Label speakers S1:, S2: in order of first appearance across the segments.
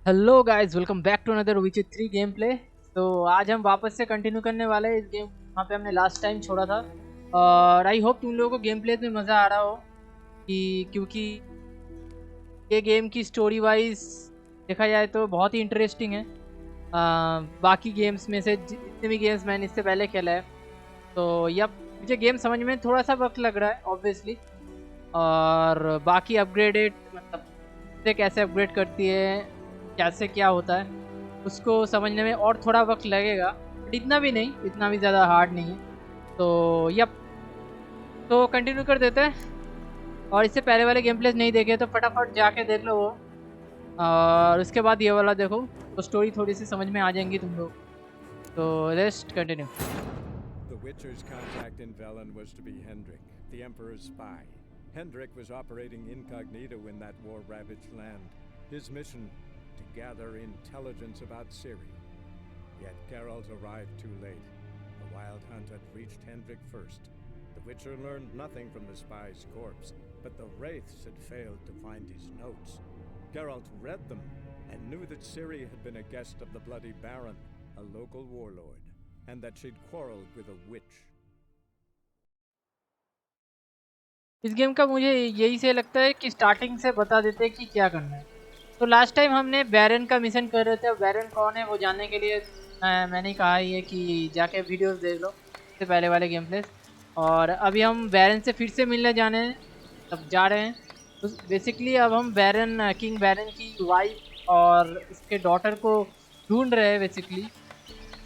S1: Hello guys, welcome back to another Witcher 3 game play. तो आज हम वापस से कंटिन्यू करने वाले हैं इस गेम वहाँ पे हमने लास्ट टाइम छोड़ा था। और आई होप तुम लोगों को गेम प्ले में मज़ा आ रहा हो कि क्योंकि ये गेम की स्टोरी वाइज देखा जाए तो बहुत ही इंटरेस्टिंग है। बाकी गेम्स में से जितने भी गेम्स मैंने इससे पहले खेला है, तो यप मुझे गेम समझ में थोड़ा सा वक्त लग रहा है ऑब्वियसली। और बाकी अपग्रेडेड मतलब इसे कैसे अपग्रेड करती है, कैसे क्या होता है, उसको समझने में और थोड़ा वक्त लगेगा, बट इतना भी नहीं, इतना भी ज़्यादा हार्ड नहीं है। तो यप, तो कंटिन्यू कर देते हैं। और इससे पहले वाले गेम प्लेस नहीं देखे तो फटाफट जाके देख लो वो। और उसके बाद ये वाला देखो, तो स्टोरी थोड़ी सी समझ में आ जाएंगी तुम लोग। तो let's continue.
S2: The Witcher's contact in Velen was to be Hendrik, the Emperor's spy. Hendrik was operating incognito in that war-ravaged land. His mission, to gather intelligence about Ciri. Yet Geralt arrived too late. The Wild Hunt had reached Hendrik first. The Witcher learned nothing from the spy's corpse, but the Wraiths had failed to find his notes. Geralt read them and knew that Ciri had been a guest of the Bloody Baron, a local warlord, and that she'd quarreled with a witch.
S1: इस game का मुझे यही से लगता है कि starting से बता देते हैं कि क्या करना है। तो लास्ट टाइम हमने बैरन का मिशन कर रहे थे। अब बैरन कौन है वो जानने के लिए मैंने कहा ही है कि जाके वीडियोस देख लो, इससे पहले वाले गेम प्लेस। और अभी हम बैरन से फिर से मिलने जाने हैं, तब जा रहे हैं। तो बेसिकली अब हम बैरन किंग बैरन की वाइफ और उसके डॉटर को ढूंढ रहे हैं बेसिकली,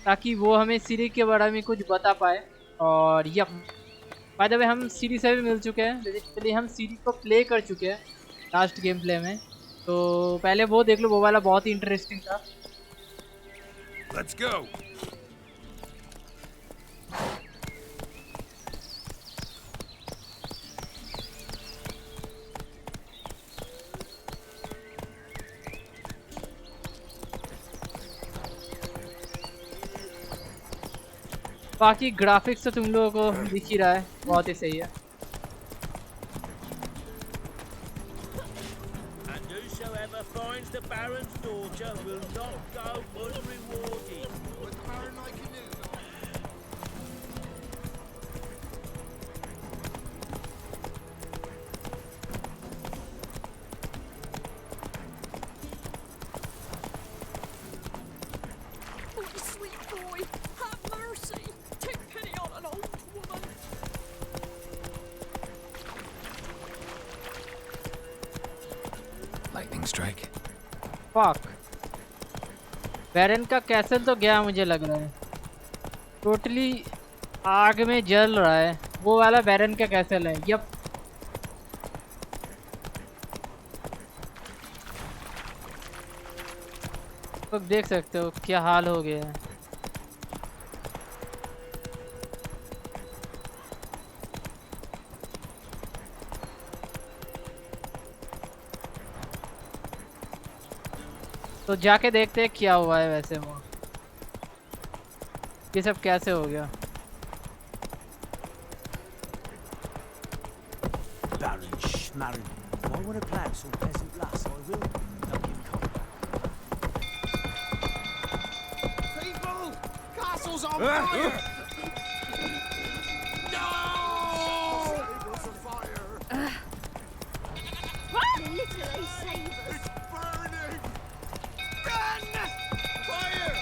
S1: ताकि वो हमें सीरी के बारे में कुछ बता पाए। और यप, बाय द वे हम सीरी से भी मिल चुके हैं, बेसिकली हम सीरी को प्ले कर चुके हैं लास्ट गेम प्ले में। तो पहले वो देख लो, वो वाला बहुत ही इंटरेस्टिंग था।
S2: Let's go!
S1: बाकी ग्राफिक्स तो तुम लोगों को दिख ही रहा है, बहुत ही सही है।
S3: And whosoever finds the Baron's daughter will not go unrewarded. What's the Baron like in news?
S4: Oh, sweet boy, have mercy. Take pity on an old woman.
S5: Lightning strike.
S1: Fuck, baron का castle तो गया मुझे लग रहा है, totally आग में जल रहा है। वो वाला बैरन का कैसल है। यप, तो देख सकते हो क्या हाल हो गया है। तो जाके देखते हैं क्या हुआ है वैसे वो, ये सब कैसे हो गया।
S3: Baron Schmarren. Why would a plan so peasant lass? I will not give cover.
S6: People! Castle's on fire! No! It's a fire!
S4: Literally save us.
S6: It's burning! Run! Fire!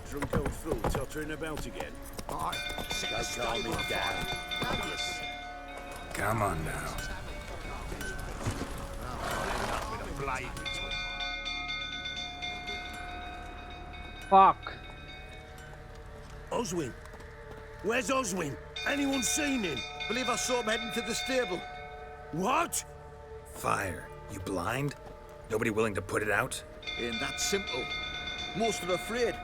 S3: Drunk old fool tottering about again.
S6: Alright, set the
S3: calm
S6: stable
S3: him
S6: on
S3: down.
S6: fire. Fabulous.
S5: Come on now.
S6: With a blade between.
S1: Fuck,
S3: Oswin. Where's Oswin? Anyone seen him?
S6: Believe I saw him heading to the stable.
S3: What?
S5: Fire. You blind? Nobody willing to put it out?
S6: Ain't that simple. Most are afraid.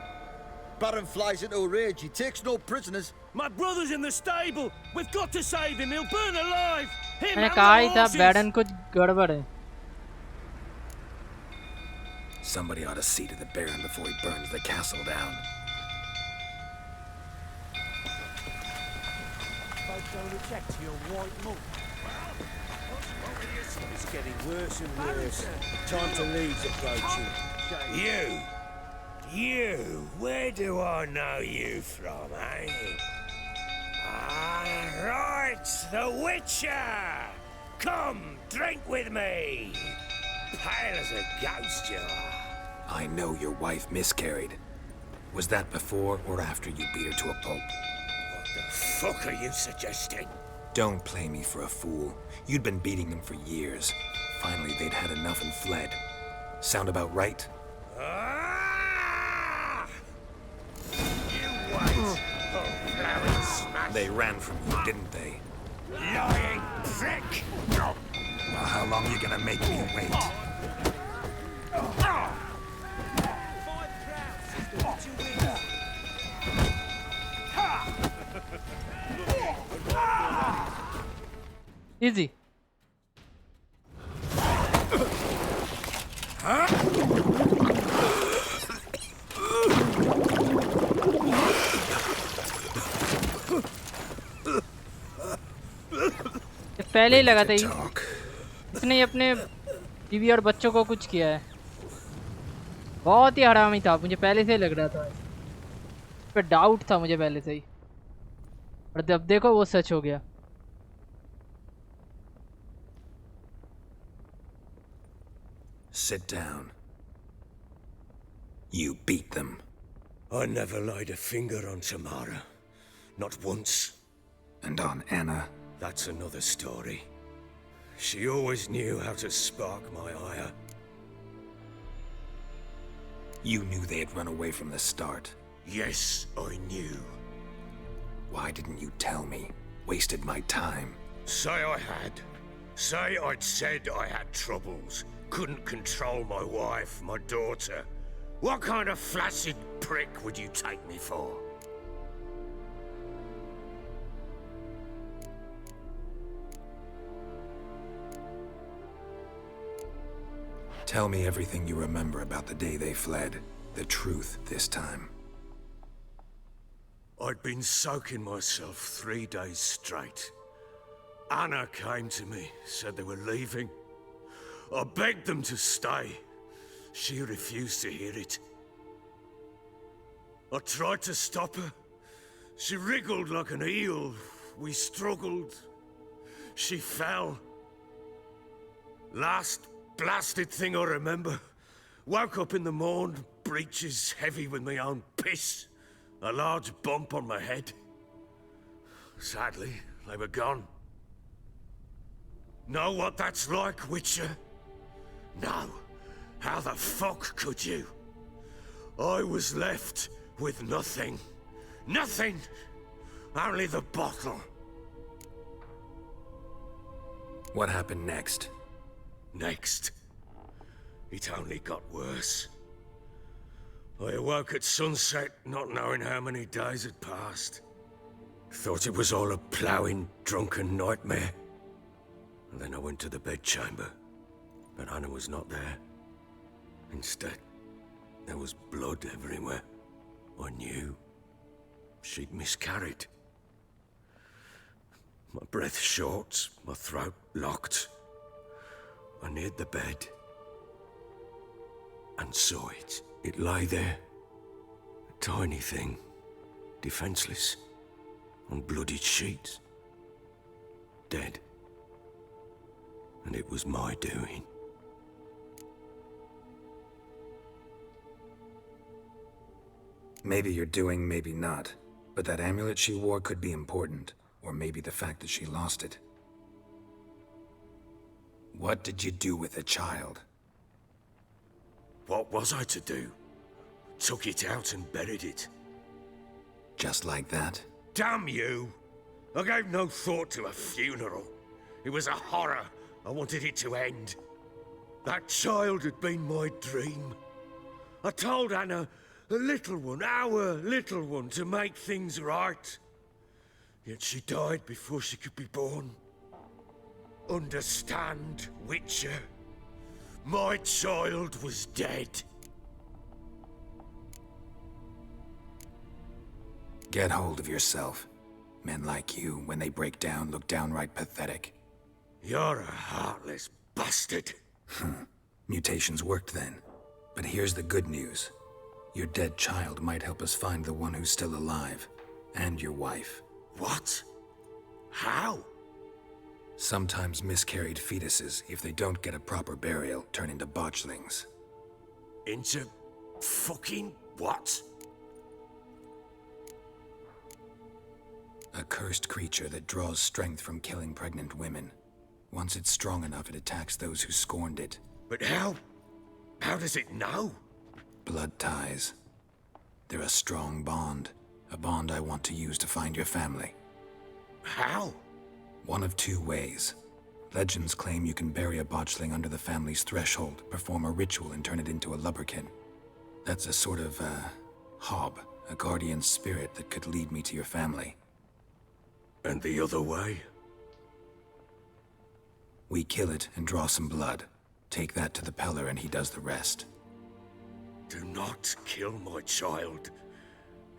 S6: Baron flies into a rage. He takes no prisoners.
S3: My brother's in the stable. We've got to save him. He'll burn alive. Him
S1: मैंने
S3: and
S1: कहा ही
S3: the
S1: था
S3: horses.
S1: बैरन कुछ गड़बड़ है।
S5: Somebody ought to see to the Baron before he burns the castle down.
S3: going to check to your white mug? It's getting worse and worse. Time to leave's approaching.
S7: You, where do I know you from, eh? Ah, right, the Witcher! Come, drink with me! Pale as a ghost you are.
S5: I know your wife miscarried. Was that before or after you beat her to a pulp?
S7: What the fuck are you suggesting?
S5: Don't play me for a fool. You'd been beating them for years. Finally, they'd had enough and fled. Sound about right?
S7: Ah! You wait! Oh, plowing smash!
S5: They ran from you, didn't they?
S7: Lying prick!
S5: Well, how long you gonna make me wait?
S3: 5 crowns, sister. What you win?
S1: Easy. पहले ही लगा था इसने अपने बीवी और बच्चों को कुछ किया है। बहुत ही हरामी था, मुझे पहले से ही लग रहा था। इस पे डाउट था मुझे पहले से ही, और जब देखो वो सच हो गया।
S5: Sit down. You beat them.
S7: I never laid a finger on Tamara. Not once.
S5: And on Anna?
S7: That's another story. She always knew how to spark my ire.
S5: You knew they had run away from the start.
S7: Yes, I knew.
S5: Why didn't you tell me? Wasted my time.
S7: Say I had. Say I'd said I had troubles. Couldn't control my wife, my daughter. What kind of flaccid prick would you take me for?
S5: Tell me everything you remember about the day they fled. The truth this time.
S7: I'd been soaking myself 3 days straight. Anna came to me, said they were leaving. I begged them to stay. She refused to hear it. I tried to stop her. She wriggled like an eel. We struggled. She fell. Last blasted thing I remember. Woke up in the morn, breeches heavy with my own piss. A large bump on my head. Sadly, they were gone. Know what that's like, Witcher? No. How the fuck could you? I was left with nothing. Nothing! Only the bottle.
S5: What happened next?
S7: Next. It only got worse. I awoke at sunset, not knowing how many days had passed. Thought it was all a ploughing, drunken nightmare. And then I went to the bedchamber, but Anna was not there. Instead, there was blood everywhere. I knew she'd miscarried. My breath short, my throat locked. I neared the bed and saw it. It lay there, a tiny thing, defenseless, on bloodied sheets, dead. And it was my doing.
S5: Maybe you're doing, maybe not. But that amulet she wore could be important. Or maybe the fact that she lost it. What did you do with the child?
S7: What was I to do? Took it out and buried it.
S5: Just like that?
S7: Damn you! I gave no thought to a funeral. It was a horror. I wanted it to end. That child had been my dream. I told Anna, the little one, our little one, to make things right. Yet she died before she could be born. Understand, Witcher? My child was dead.
S5: Get hold of yourself. Men like you, when they break down, look downright pathetic.
S7: You're a heartless bastard.
S5: Mutations worked then. But here's the good news. Your dead child might help us find the one who's still alive. And your wife.
S7: What? How?
S5: Sometimes miscarried fetuses, if they don't get a proper burial, turn into botchlings.
S7: Into fucking what?
S5: A cursed creature that draws strength from killing pregnant women. Once it's strong enough, it attacks those who scorned it.
S7: But how? How does it know?
S5: Blood ties. They're a strong bond. A bond I want to use to find your family.
S7: How?
S5: One of two ways. Legends claim you can bury a botchling under the family's threshold, perform a ritual, and turn it into a lubberkin. That's a sort of, hob, a guardian spirit that could lead me to your family.
S7: And the other way?
S5: We kill it and draw some blood. Take that to the Peller and he does the rest.
S7: Do not kill my child.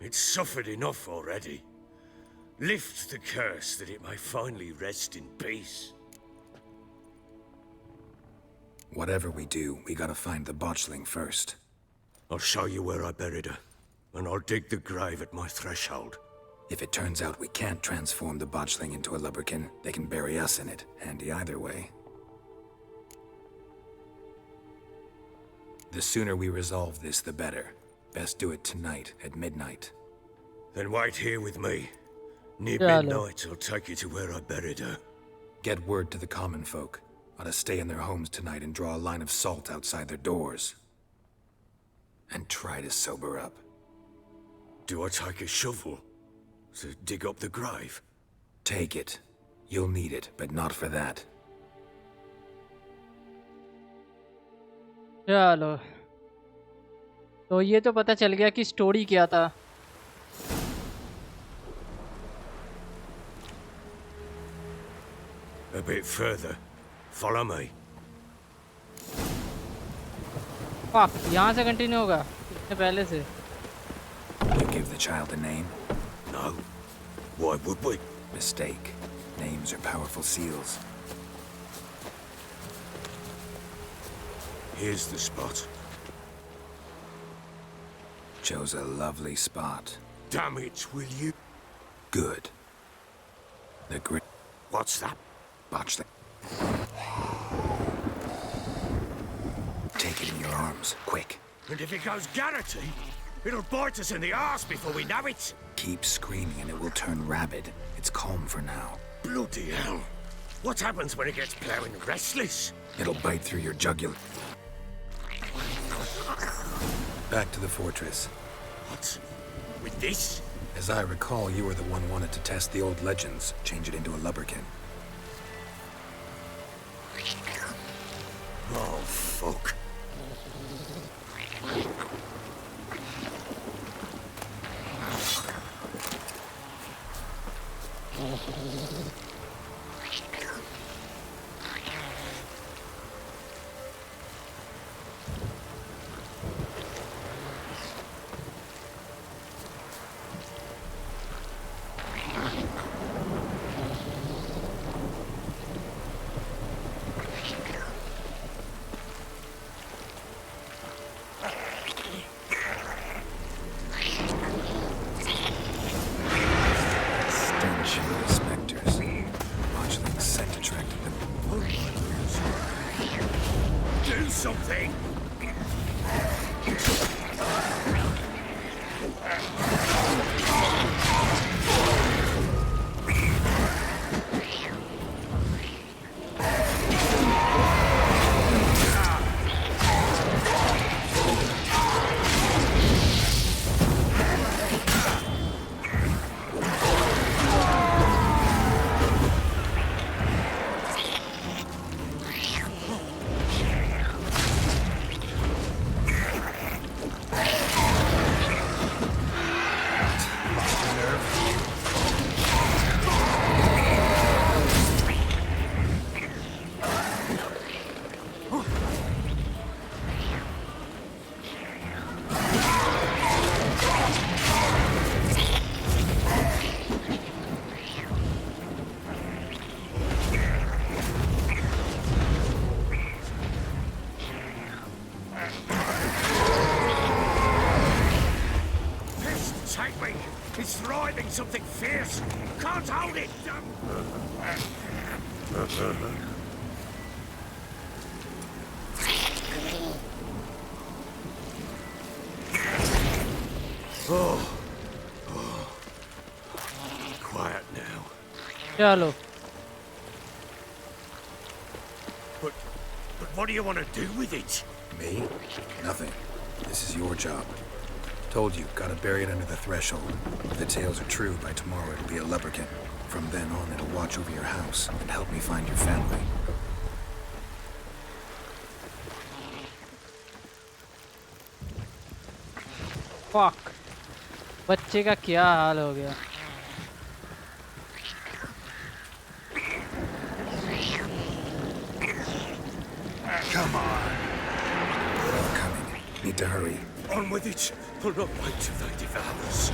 S7: It's suffered enough already. Lift the curse that it may finally rest in peace.
S5: Whatever we do, we gotta find the botchling first.
S7: I'll show you where I buried her, and I'll dig the grave at my threshold.
S5: If it turns out we can't transform the botchling into a lubberkin, they can bury us in it. Handy either way. The sooner we resolve this, the better. Best do it tonight, at midnight.
S7: Then wait here with me. Near
S1: Chalo.
S7: midnight, I'll take you to where I buried her.
S5: Get word to the common folk. Ought to stay in their homes tonight and draw a line of salt outside their doors. And try to sober up.
S7: Do I take a shovel to dig up the grave?
S5: Take it. You'll need it, but not for that.
S1: चलो तो ये तो पता चल गया कि story क्या था.
S7: A bit further. Follow me.
S1: Fuck, यहाँ से कंटिन्यू होगा इससे पहले से.
S5: You give the child a name?
S7: No. Why would we?
S5: Mistake. Names are powerful seals.
S7: Here's the spot.
S5: Chose a lovely spot.
S7: Damn it, will you?
S5: Good. The great
S7: What's that?
S5: botchling. Take it in your arms, quick.
S7: And if it goes Garrity, it'll bite us in the arse before we know it.
S5: Keep screaming and it will turn rabid. It's calm for now.
S7: Bloody hell. What happens when it gets plowing restless?
S5: It'll bite through your jugular. Back to the fortress.
S7: What? With this?
S5: As I recall, you were the one wanted to test the old legends, change it into a lubberkin.
S7: Oh, fuck.
S5: Stench of the specters.
S7: me! It's thriving something fierce! Can't hold it! Oh. Quiet now.
S1: चलो
S7: But what do you want to do with it?
S5: Me? Nothing. This is your job. Told you, gotta bury it under the threshold. If the tales are true, by tomorrow it'll be a lubberkin. From then on, it'll watch over your house and help me find your family.
S1: fuck बच्चे का क्या हाल हो गया
S5: Come on. I'm coming. Need to hurry.
S7: On with it! I'll not wait till they devour us.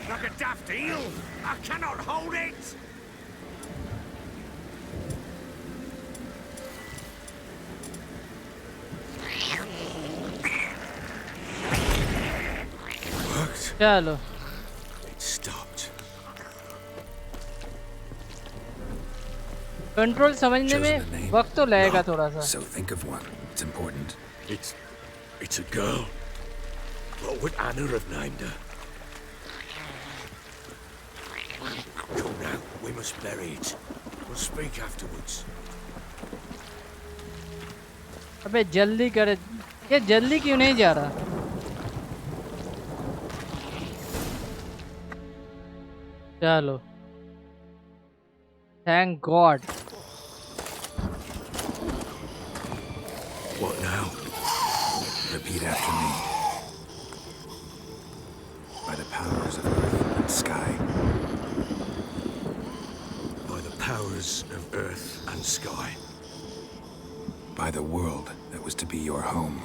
S7: Like a daft eel! I cannot hold it! Worked.
S1: चलो
S7: It stopped.
S1: Control समझने में वक्त तो लगेगा थोड़ा सा
S5: So think of one. It's important.
S7: It's a girl. What would Anna have named her? Come now, we must bury it. We'll speak afterwards.
S1: अबे जल्दी कर ये जल्दी क्यों नहीं जा रहा चलो thank God
S7: What now?
S5: Repeat after me. By the powers of earth and sky.
S7: By the powers of earth and sky.
S5: By the world that was to be your home.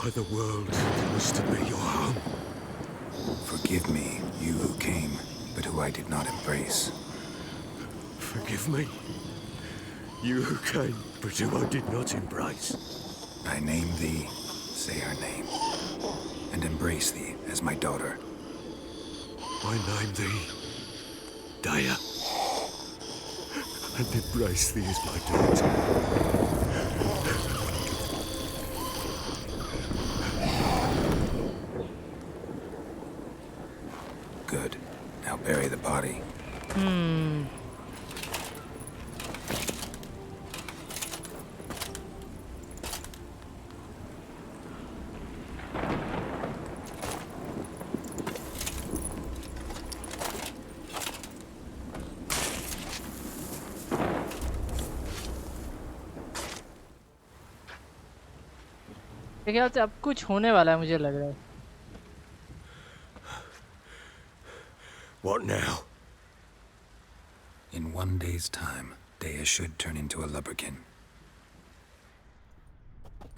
S7: By the world that was to be your home.
S5: Forgive me, you who came, but who I did not embrace.
S7: Forgive me. You who came, but who I did not embrace.
S5: I name thee, say her name, and embrace thee as my daughter.
S7: I name thee Daya, and embrace thee as my daughter.
S5: Good. Now bury the body.
S1: मेरे ख्याल से अब कुछ होने वाला है मुझे लग रहा है
S7: What now?
S5: In 1 day's time, Dea should turn into a lubberkin.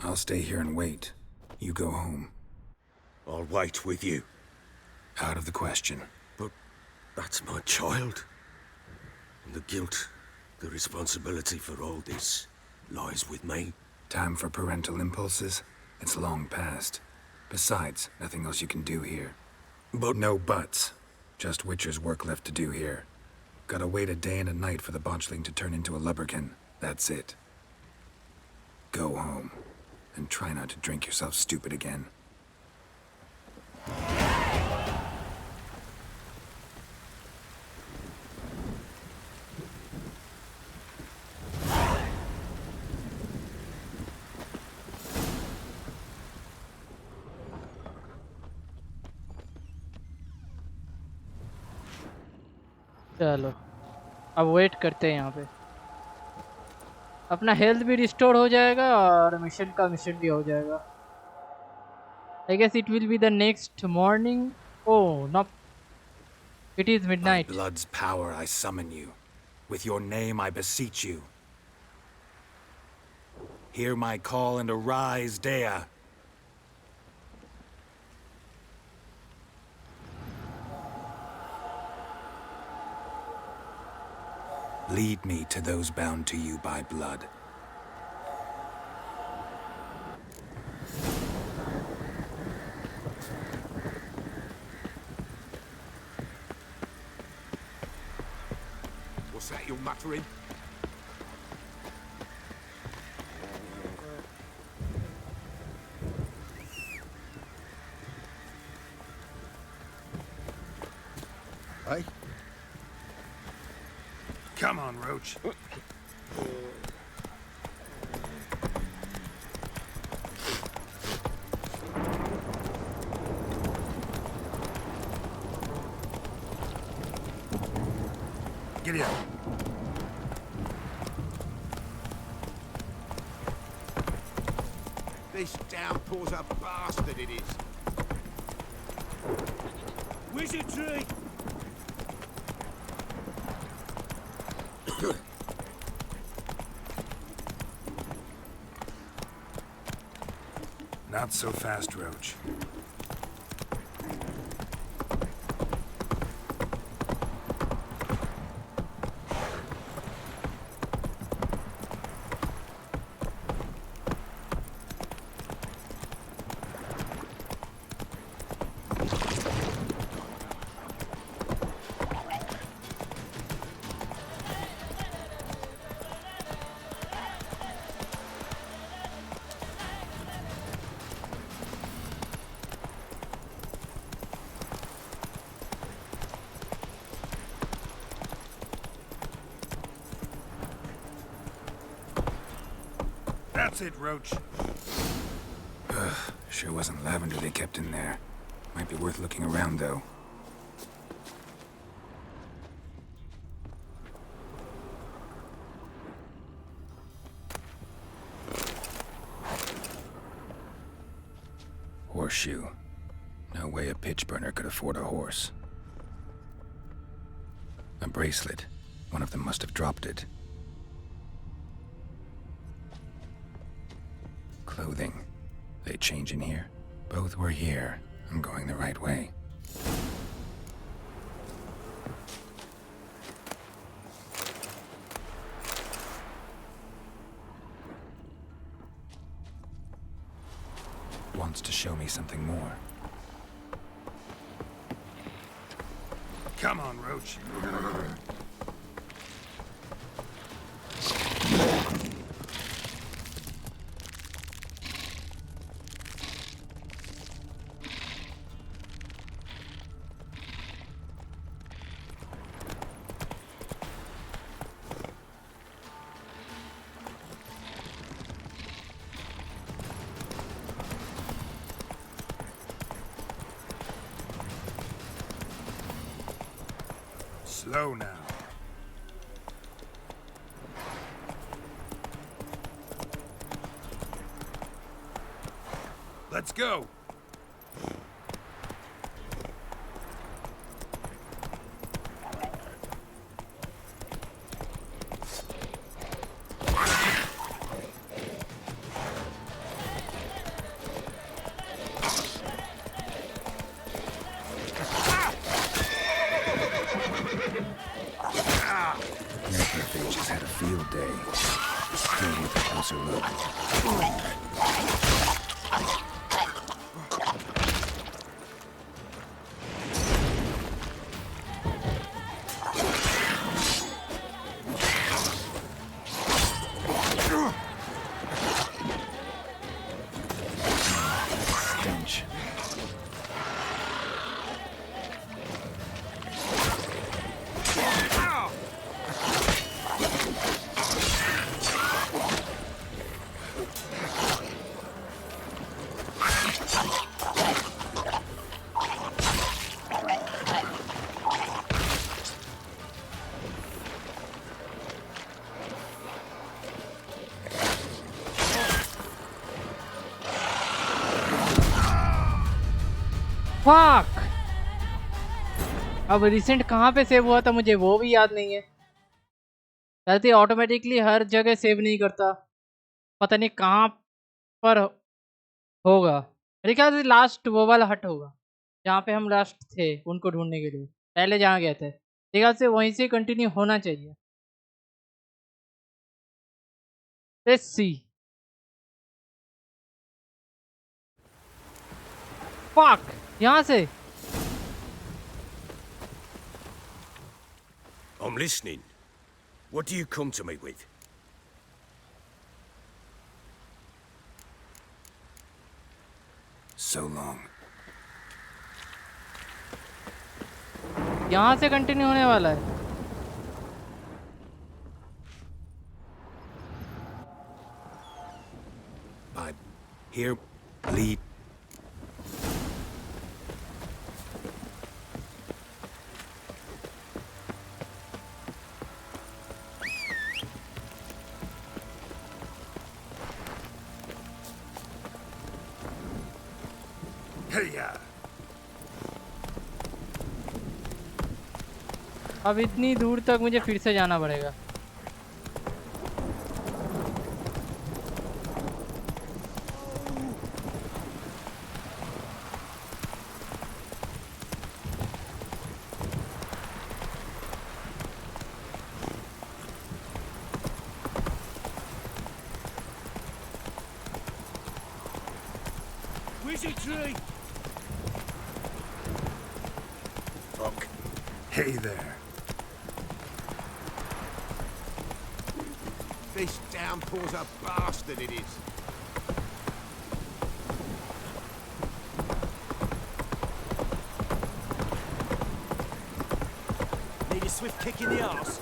S5: I'll stay here and wait. You go home.
S7: I'll wait with you.
S5: Out of the question.
S7: But that's my child. And the guilt, the responsibility for all this lies with me.
S5: Time for parental impulses? It's long past. Besides, nothing else you can do here. But no buts. Just Witcher's work left to do here. Gotta wait a day and a night for the botchling to turn into a lubberkin. That's it. Go home. And try not to drink yourself stupid again.
S1: चलो अब wait करते हैं यहाँ पे. अपना health भी restore हो जाएगा और मिशन का मिशन भी हो जाएगा. I guess it will be the next morning. Oh no, it is
S5: By
S1: midnight.
S5: blood's power I summon you. With your name I beseech you. Hear my call and arise, Dea. Lead me to those bound to you by blood.
S8: What's that you're muttering?
S6: Hey?
S8: Come on, Roach. Giddy up. This downpour's a bastard, it is.
S3: Wizardry!
S8: Not so fast, Roach. That's it, Roach.
S5: Sure wasn't lavender they kept in there. Might be worth looking around, though. Horseshoe. No way a pitch burner could afford a horse. A bracelet. One of them must have dropped it. Clothing. They change in here? Both were here. I'm going the right way. Wants to show me something more.
S8: Come on, Roach. Slow now. Let's go.
S5: Rampage has had a field day. Here with a closer look.
S1: Fuck. अब recent कहाँ पे save हुआ था मुझे वो भी याद नहीं है। वैसे ऑटोमेटिकली हर जगह सेव नहीं करता, पता नहीं कहाँ पर होगा। मेरे ख्याल से लास्ट वो वाला हट होगा जहाँ पे हम लास्ट थे उनको ढूंढने के लिए, पहले जहाँ गए थे। मेरे ख्याल से वहीं से कंटिन्यू होना चाहिए। Let's see. फक, यहाँ से।
S7: I'm listening. What do you come to me with?
S5: So long.
S1: यहाँ से कंटिन्यू होने वाला है।
S5: But here, lead.
S8: Hey-ya!
S1: अब इतनी दूर तक मुझे फिर से जाना पड़ेगा।
S3: Wizardry!
S7: Fuck.
S8: Hey there. This downpour's a bastard, it is.
S3: Need a swift kick in the arse.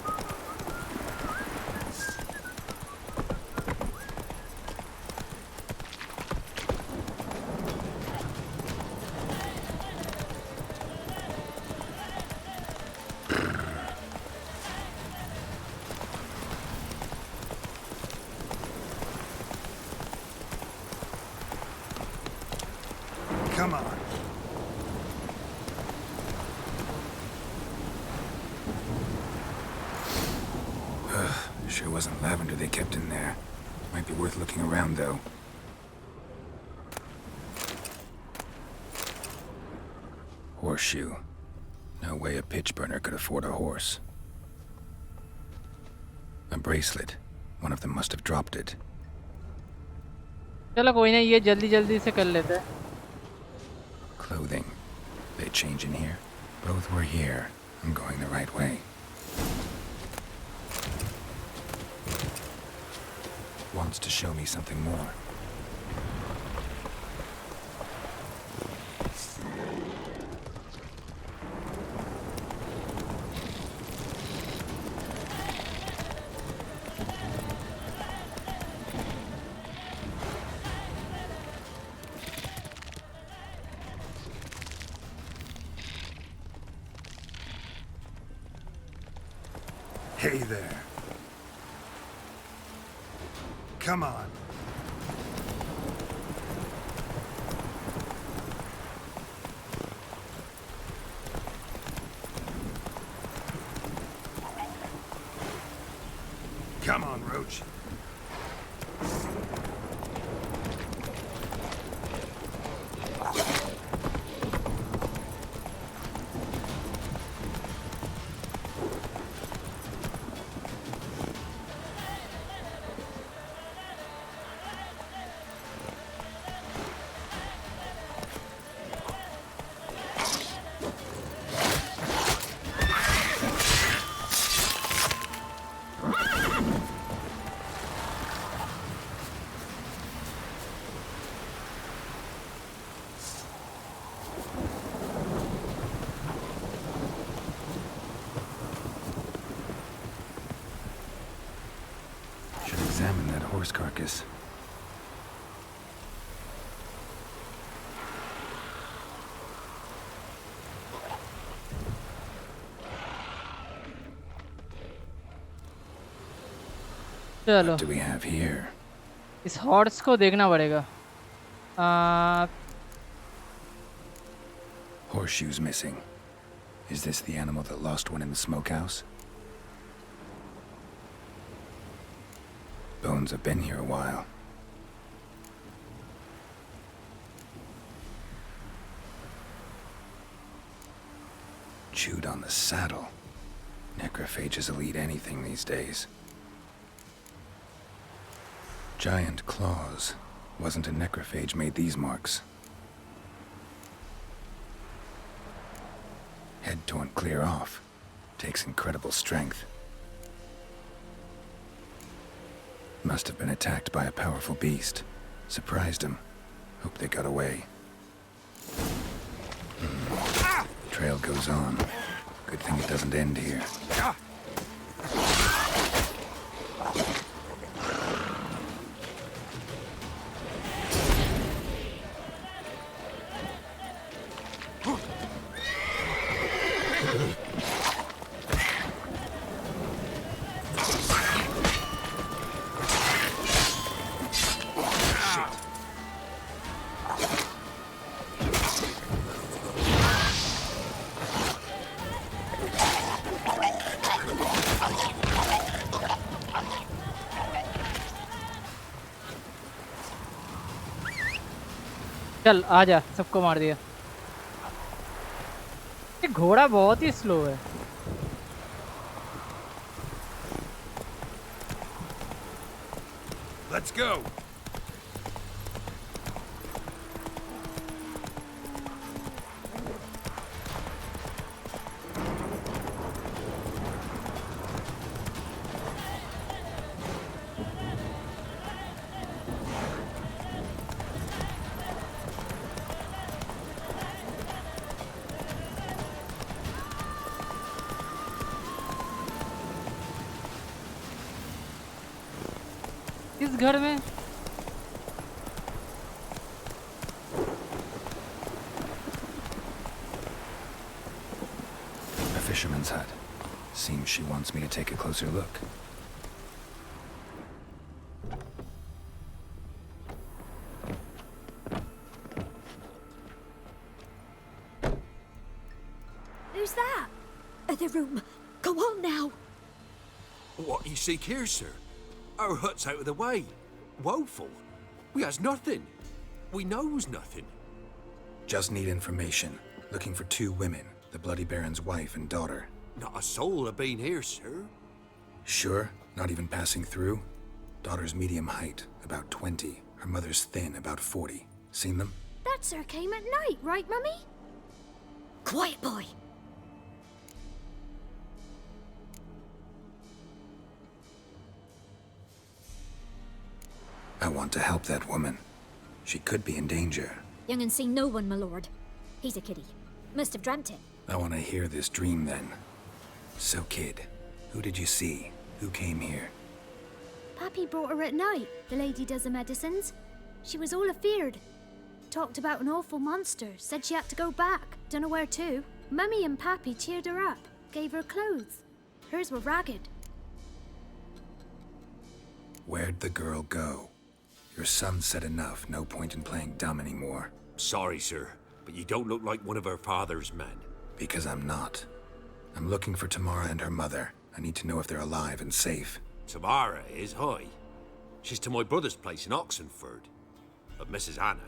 S8: Come on.
S5: Sure wasn't lavender they kept in there. Might be worth looking around, though. Horseshoe. No way a pitch burner could afford a horse. A bracelet. One of them must have dropped it.
S1: चलो कोई नहीं, ये जल्दी जल्दी से कर लेते हैं।
S5: Clothing. They change in here? Both were here. I'm going the right way. Wants to show me something more.
S8: Hey there. Come on. Come on, Roach.
S5: Examine that horse carcass.
S1: चलो
S5: What do we have here?
S1: इस horse को देखना पड़ेगा।
S5: Horseshoes missing. Is this the animal that lost one in the smokehouse? Bones have been here a while. Chewed on the saddle. Necrophages will eat anything these days. Giant claws. Wasn't a necrophage made these marks. Head torn clear off. Takes incredible strength. Must have been attacked by a powerful beast. Surprised him. Hope they got away. Trail goes on. Good thing it doesn't end here.
S1: चल आजा, सबको मार दिया। ये घोड़ा बहुत ही slow है।
S8: Let's go.
S1: इस घर में
S5: A fisherman's hut. Seems she wants me to take a closer look.
S4: Who's that? Other room. Go on now.
S9: What you seek here, sir? Our hut's out of the way. Woeful. We has nothing. We knows nothing.
S5: Just need information. Looking for 2 women. The Bloody Baron's wife and daughter.
S9: Not a soul have been here, sir.
S5: Sure? Not even passing through? Daughter's medium height, about 20. Her mother's thin, about 40. Seen them?
S4: That sir came at night, right, Mummy? Quiet, boy.
S5: I want to help that woman. She could be in danger.
S4: Young and seen no one, my lord. He's a kiddie. Must have dreamt it.
S5: I want to hear this dream then. So, kid, who did you see? Who came here?
S4: Pappy brought her at night. The lady does the medicines. She was all afeared. Talked about an awful monster. Said she had to go back. Dunno where to. Mummy and Pappy cheered her up. Gave her clothes. Hers were ragged.
S5: Where'd the girl go? Your son said enough. No point in playing dumb anymore.
S9: Sorry, sir, but you don't look like one of her father's men.
S5: Because I'm not. I'm looking for Tamara and her mother. I need to know if they're alive and safe.
S9: Tamara is, hi. She's to my brother's place in Oxenford. But Mrs. Anna,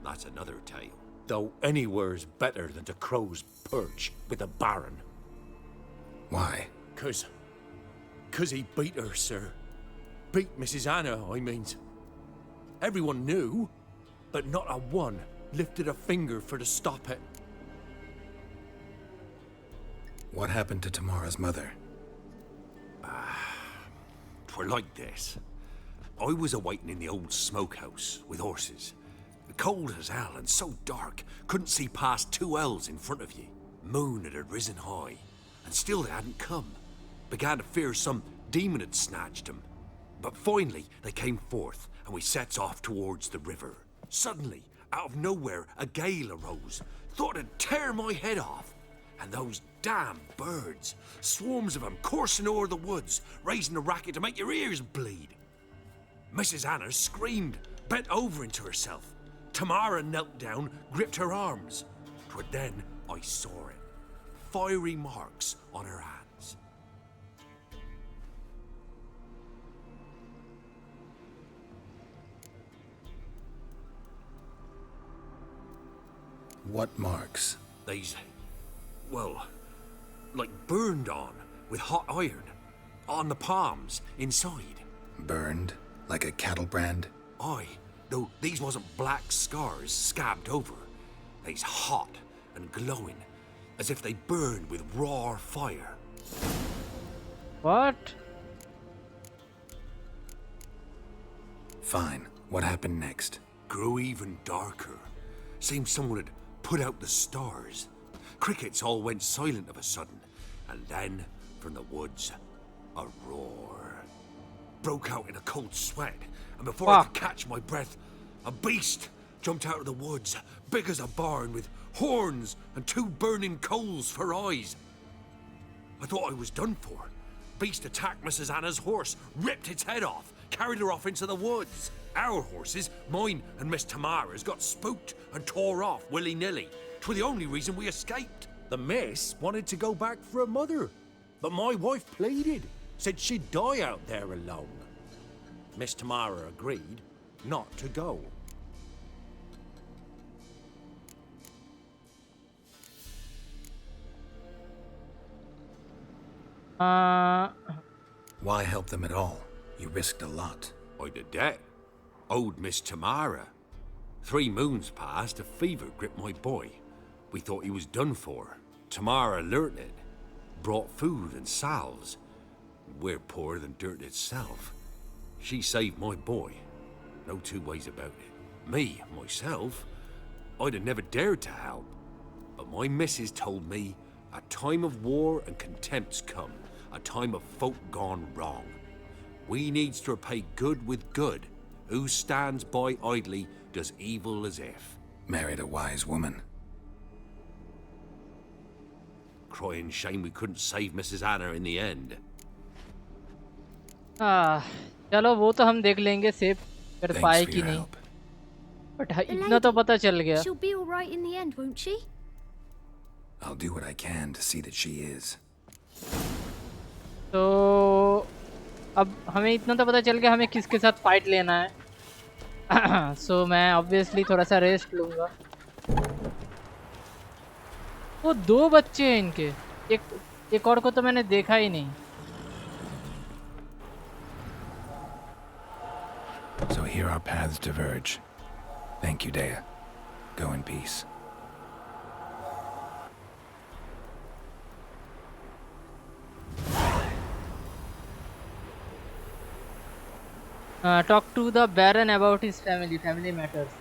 S9: that's another tale. Though anywhere's better than to crow's perch with a baron.
S5: Why?
S9: 'Cause he beat her, sir. Beat Mrs. Anna, I means. Everyone knew, but not a one lifted a finger for to stop it.
S5: What happened to Tamara's mother?
S9: 'Twere like this. I was awaiting in the old smokehouse with horses. Cold as hell and so dark, couldn't see past 2 ells in front of you. Moon had risen high, and still they hadn't come. Began to fear some demon had snatched them. But finally they came forth, and we sets off towards the river. Suddenly, out of nowhere, a gale arose. Thought it'd tear my head off. And those damn birds, swarms of them coursing o'er the woods, raising a racket to make your ears bleed. Mrs. Anna screamed, bent over into herself. Tamara knelt down, gripped her arms. But then I saw it. Fiery marks on her hands.
S5: What marks?
S9: These, well, like burned on with hot iron. On the palms, inside.
S5: Burned? Like a cattle brand?
S9: Aye, though these wasn't black scars scabbed over. They's hot and glowing, as if they burned with raw fire.
S1: What?
S5: Fine. What happened next?
S9: Grew even darker. Seemed someone had put out the stars. Crickets all went silent of a sudden, and then, from the woods, a roar. Broke out in a cold sweat, and before I could catch my breath, a beast jumped out of the woods, big as a barn, with horns and 2 burning coals for eyes. I thought I was done for. Beast attacked Mrs. Anna's horse, ripped its head off, carried her off into the woods. Our horses, mine and Miss Tamara's, got spooked and tore off willy-nilly. 'Twas the only reason we escaped.
S10: The miss wanted to go back for her mother, but my wife pleaded, said she'd die out there alone. Miss Tamara agreed not to go.
S5: Why help them at all? You risked a lot.
S9: I did that. Owed Miss Tamara. 3 moons passed, a fever gripped my boy. We thought he was done for. Tamara learnt it. Brought food and salves. We're poorer than dirt itself. She saved my boy. No 2 ways about it. Me, myself, I'd have never dared to help. But my missus told me a time of war and contempt's come. A time of folk gone wrong. We needs to repay good with good. Who stands by idly does evil as if.
S5: Married a wise woman.
S9: Crying shame we couldn't save Mrs. Anna in the end.
S1: चलो वो तो हम देख लेंगे save कर पाए कि नहीं बट इतना तो पता चल गया.
S4: She'll be all right in the end, won't she?
S5: I'll do what I can to see that she is.
S1: तो अब हमें इतना तो पता चल गया हमें किसके साथ फाइट लेना है. सो मैं ऑब्वियसली थोड़ा सा रेस्ट लूँगा. वो 2 बच्चे हैं इनके. एक और को तो मैंने देखा ही नहीं.
S5: So here our paths diverge. Thank you, Dea. Go in peace.
S1: Talk to the Baron about his family matters.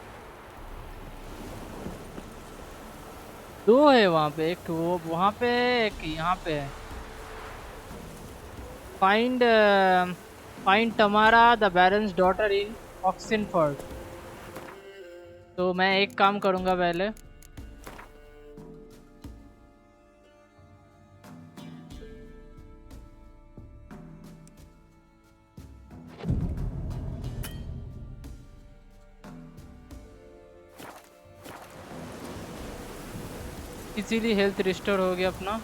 S1: 2 है वहाँ पे. एक वो वहाँ पे, एक यहाँ पे है. Find Tamara, the Baron's daughter in Oxenford. तो मैं एक काम करूँगा पहले. इजीली हेल्थ रिस्टोर हो गया अपना.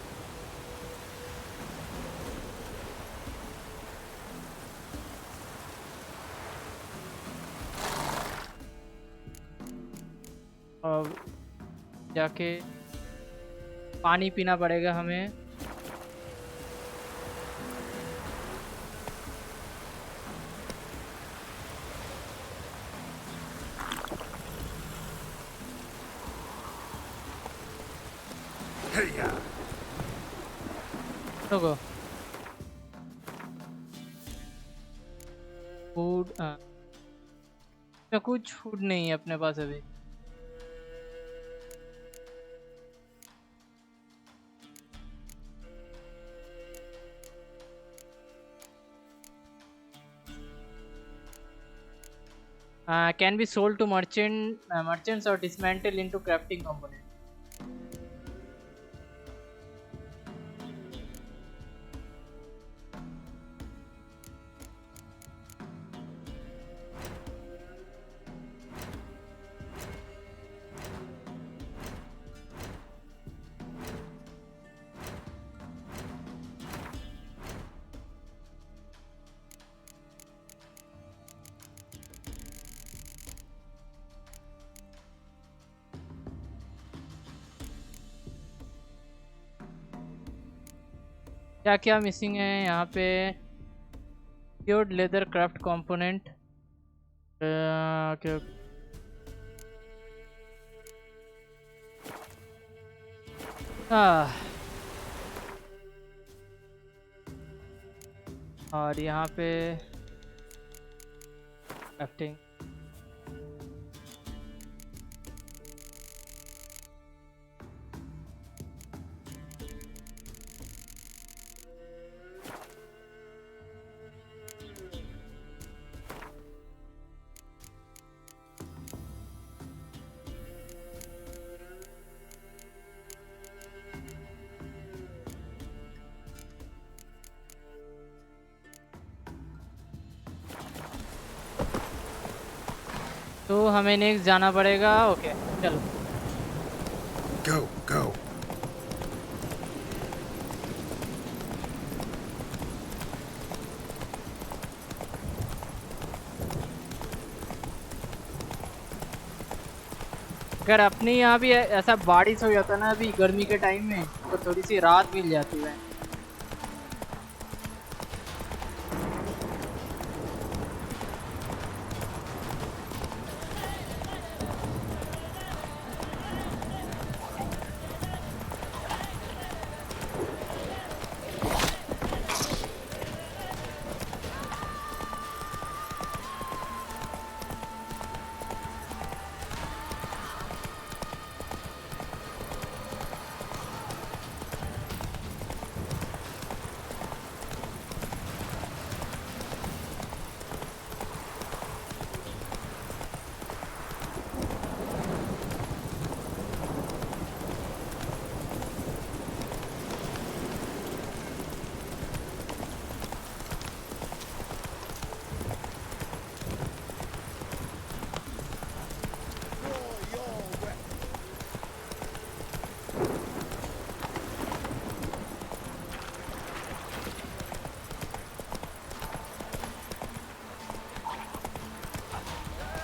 S1: अब जाके पानी पीना पड़ेगा हमें. रुको. फूड कुछ फूड नहीं है अपने पास अभी. Can be sold to merchants or dismantled into crafting components. क्या क्या मिसिंग है यहाँ पे? प्योर्ड लेदर क्राफ्ट कंपोनेंट, और यहाँ पे क्राफ्टिंग। तो हमें नेक्स्ट जाना पड़ेगा। ओके चलो।
S8: Go, go.
S1: अगर अपने यहाँ भी ऐसा बारिश हो जाता ना अभी गर्मी के टाइम में, तो थोड़ी सी राहत मिल जाती है।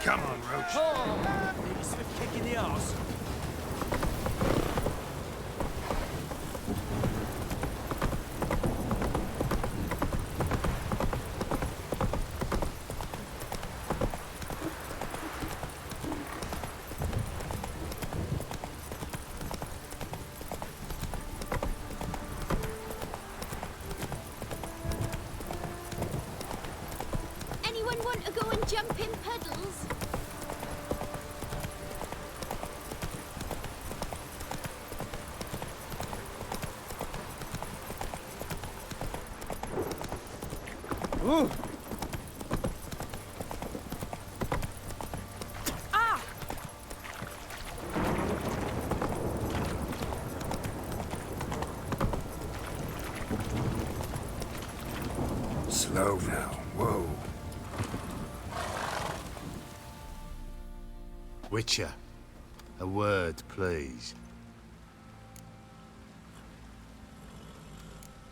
S8: Come on, Roach.
S3: Need a swift kick in the arse.
S4: Anyone want to go and jump in puddles?
S8: Slow now. Whoa.
S10: Witcher, a word, please.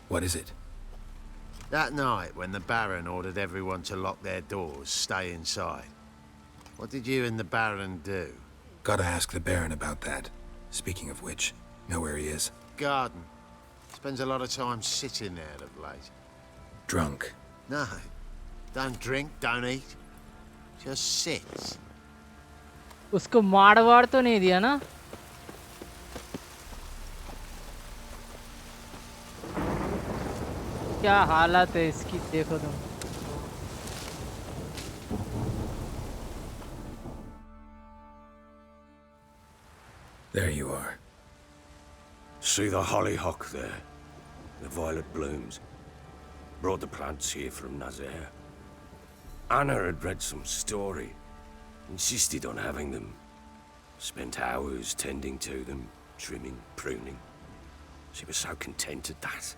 S5: What is it?
S10: That night when the Baron ordered everyone to lock their doors, stay inside. What did you and the Baron do?
S5: Gotta ask the Baron about that. Speaking of which, know where he is?
S10: Garden. Spends a lot of time sitting there of late.
S5: Drunk.
S10: No. Don't drink, don't eat. Just sits.
S1: उसको मारवाड़ तो नहीं दिया ना? क्या हालत है इसकी देखो तुम।
S5: There you are.
S7: See the hollyhock there? The violet blooms. Brought the plants here from Nazaire. Anna had read some story. Insisted on having them. Spent hours tending to them, trimming, pruning. She was so content at that.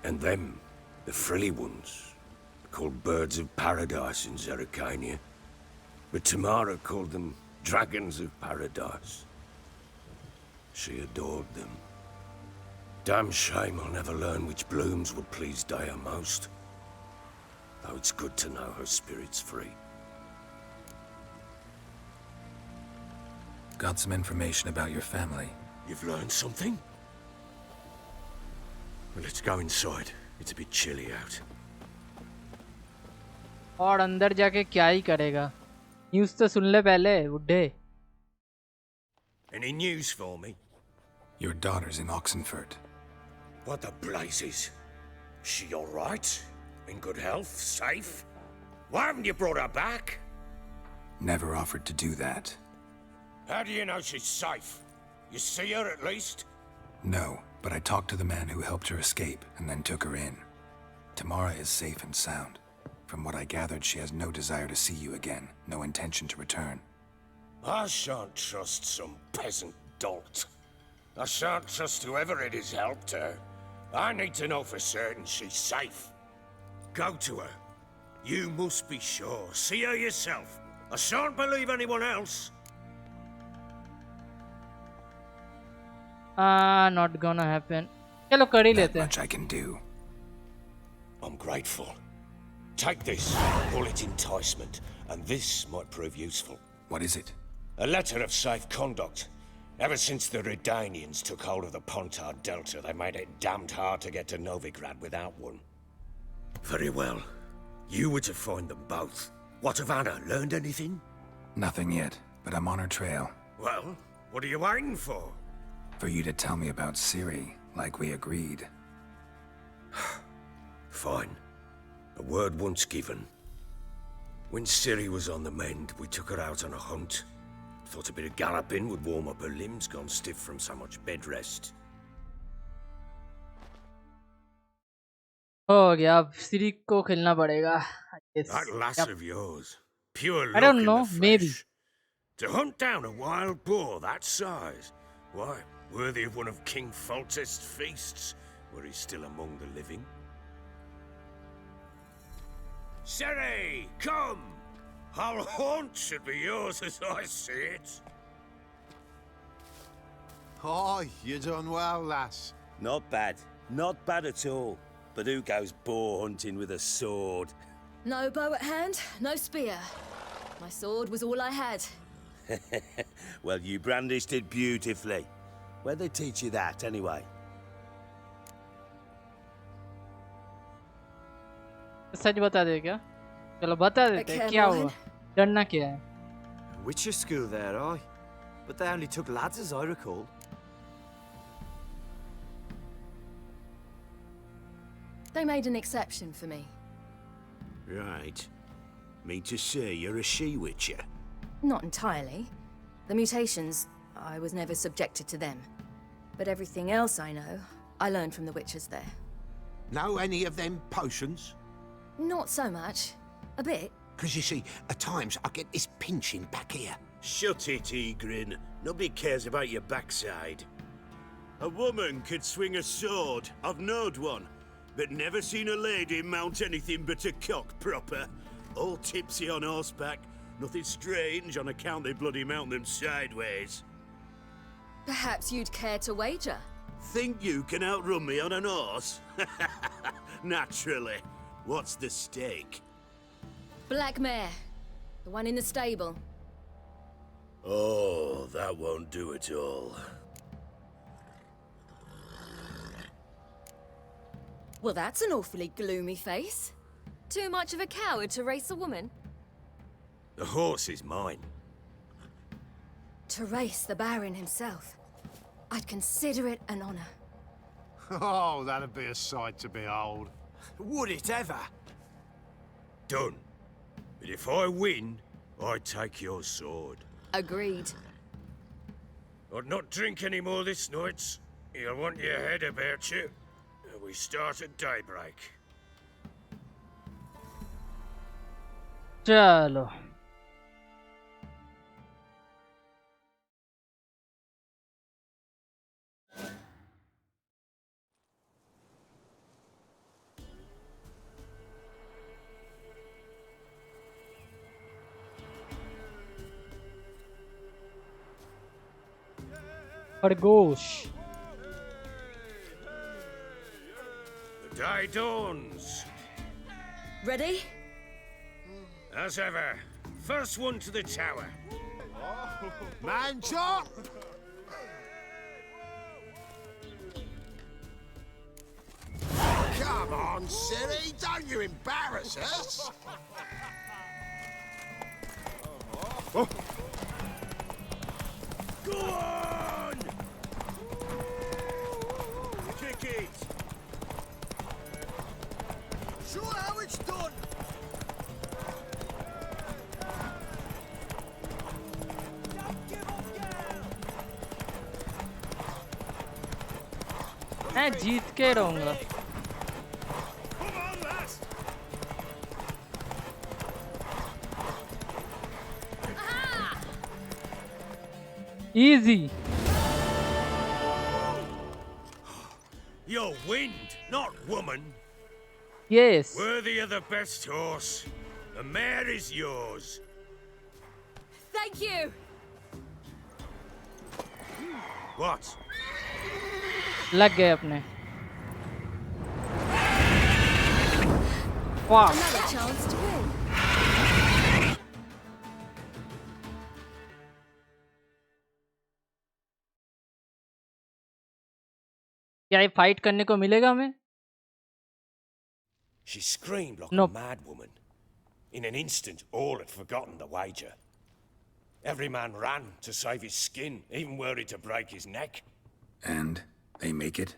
S7: And them, the frilly ones, called birds of paradise in Zerrikania. But Tamara called them dragons of paradise. She adored them. Damn shame I'll never learn which blooms would please Dea most. Though it's good to know her spirit's free.
S5: Got some information about your family.
S7: You've learned something? Well, let's go inside. It's a bit chilly out.
S1: और अंदर जाके क्या ही करेगा? News तो सुन ले पहले बुड्ढे.
S7: Any news for me?
S5: Your daughter's in Oxenfurt.
S7: What the blazes? She all right? In good health? Safe? Why haven't you brought her back?
S5: Never offered to do that.
S7: How do you know she's safe? You see her at least?
S5: No, but I talked to the man who helped her escape and then took her in. Tamara is safe and sound. From what I gathered, she has no desire to see you again, no intention to return.
S7: I shan't trust some peasant dolt. I shan't trust whoever it is helped her. I need to know for certain she's safe. Go to her. You must be sure. See her yourself. I shan't believe anyone else.
S1: Not gonna happen. चलो कर ही
S5: That
S1: लेते हैं.
S5: much I can do.
S7: I'm grateful. Take this. Call it enticement. And this might prove useful.
S5: What is it?
S7: A letter of safe conduct. Ever since the Redanians took hold of the Pontar Delta, they made it damned hard to get to Novigrad without one. Very well. You were to find them both. What of Anna? Learned anything?
S5: Nothing yet, but I'm on her trail.
S7: Well, what are you waiting for?
S5: For you to tell me about Ciri, like we agreed.
S7: Fine. A word once given. When Ciri was on the mend, we took her out on a hunt. Thought a bit of galloping would warm up her limbs, gone stiff from so much bed rest.
S1: हो गया. अब सीरी को खेलना पड़ेगा. I guess.
S7: That lass
S1: Yep.
S7: of yours. Pure luck
S1: I don't
S7: in
S1: know,
S7: the
S1: maybe.
S7: flesh. To hunt down a wild boar that size. Why, worthy of one of King Foltest's feasts, were he still among the living. Ciri, come! Our haunt should be yours as I see it.
S11: Oh, you done well, lass.
S3: Not bad. Not bad at all. But who goes boar hunting with a sword?
S12: No bow at hand, no spear. My sword was all I had.
S3: Well, you brandished it beautifully. Where'd they teach you that, anyway?
S1: सच बता दे क्या? चलो बता देते हैं क्या हुआ. डरना क्या है?
S13: Witcher school there, aye. But they only took lads as I recall.
S12: They made an exception for me.
S3: Right. Mean to say you're a she-witcher?
S12: Not entirely. The mutations, I was never subjected to them. But everything else I know, I learned from the witches there.
S11: Know any of them potions?
S12: Not so much. A bit.
S11: Because you see, at times I get this pinching back here.
S3: Shut it, Egrin. Nobody cares about your backside. A woman could swing a sword. I've knowed one. But never seen a lady mount anything but a cock proper. All tipsy on horseback. Nothing strange on account they bloody mount them sideways.
S12: Perhaps you'd care to wager?
S3: Think you can outrun me on an horse? Naturally. What's the stake?
S12: Black mare. The one in the stable.
S3: Oh, that won't do it all.
S12: Well, that's an awfully gloomy face. Too much of a coward to race a woman?
S7: The horse is mine.
S12: To race the Baron himself. I'd consider it an honor.
S11: Oh, that'd be a sight to behold.
S13: Would it ever?
S7: Done. But if I win, I take your sword.
S12: Agreed.
S7: I'd not drink any more this night. You'll want your head about you. We start at daybreak.
S1: चलो. खरगोश.
S7: The day dawns.
S12: Ready?
S7: As ever, first one to the tower.
S11: Man chop!
S6: on, silly. Don't you embarrass us.
S11: Oh.
S3: Go on! Kick it!
S6: Show how it's done.
S1: मैं जीत के रहूंगा। Easy.
S7: You're wind, not woman.
S1: Yes.
S7: Worthy of the best horse. The mare is yours.
S12: Thank you!
S7: What?
S1: लग गए अपने। वाह।
S12: Another chance to win.
S1: क्या ये fight करने को मिलेगा हमें?
S7: She screamed like
S1: Nope.
S7: a mad woman. In an instant, all had forgotten the wager. Every man ran to save his skin, even worried to break his neck.
S5: And they make it?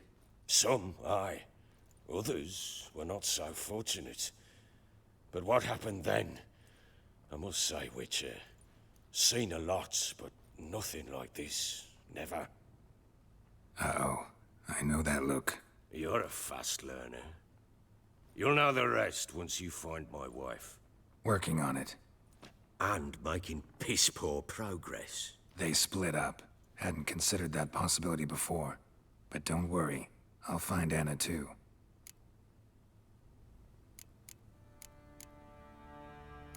S7: Some, aye. Others were not so fortunate. But what happened then? I must say, Witcher, seen a lot, but nothing like this. Never.
S5: Uh-oh. I know that look.
S7: You're a fast learner. You'll know the rest once you find my wife.
S5: Working on it.
S3: And making piss-poor progress.
S5: They split up. Hadn't considered that possibility before. But don't worry. I'll find Anna too.